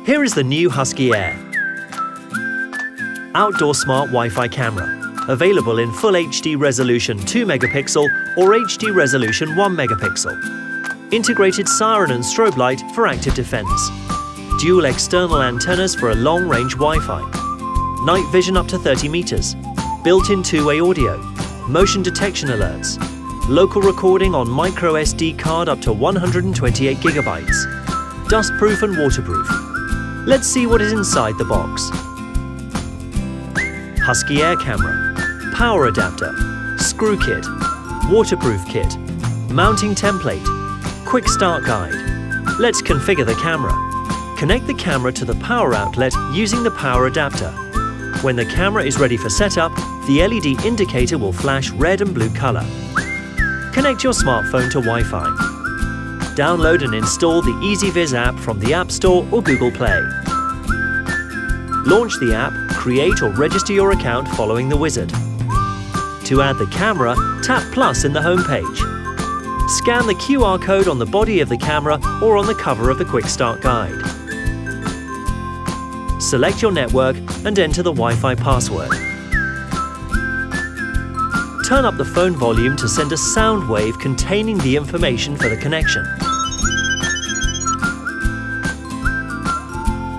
Here is the new Husky Air. Outdoor smart Wi-Fi camera. Available in Full HD resolution 2 megapixel or HD resolution 1 megapixel. Integrated siren and strobe light for active defense. Dual external antennas for a long-range Wi-Fi. Night vision up to 30 meters. Built-in two-way audio. Motion detection alerts. Local recording on micro SD card up to 128 gigabytes. Dustproof and waterproof. Let's see what is inside the box. Husky Air camera. Power adapter. Screw kit. Waterproof kit. Mounting template. Quick start guide. Let's configure the camera. Connect the camera to the power outlet using the power adapter. When the camera is ready for setup, the LED indicator will flash red and blue color. Connect your smartphone to Wi-Fi. Download and install the EZVIZ app from the App Store or Google Play. Launch the app, create or register your account following the wizard. To add the camera, tap Plus in the home page. Scan the QR code on the body of the camera or on the cover of the Quick Start Guide. Select your network and enter the Wi-Fi password. Turn up the phone volume to send a sound wave containing the information for the connection.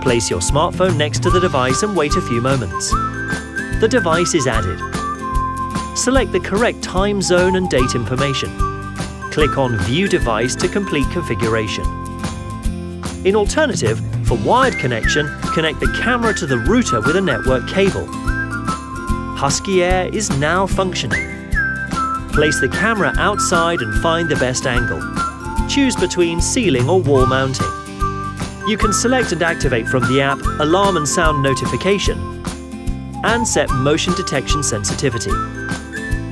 Place your smartphone next to the device and wait a few moments. The device is added. Select the correct time zone and date information. Click on View Device to complete configuration. In alternative, for wired connection, connect the camera to the router with a network cable. Husky Air is now functioning. Place the camera outside and find the best angle. Choose between ceiling or wall mounting. You can select and activate from the app alarm and sound notification and set motion detection sensitivity.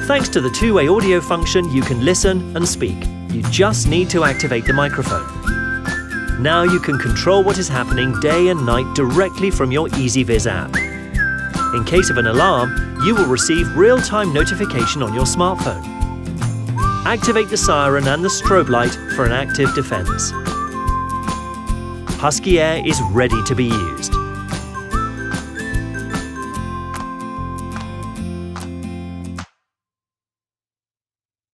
Thanks to the two-way audio function, you can listen and speak. You just need to activate the microphone. Now you can control what is happening day and night directly from your EZVIZ app. In case of an alarm, you will receive real-time notification on your smartphone. Activate the siren and the strobe light for an active defense. Husky Air is ready to be used.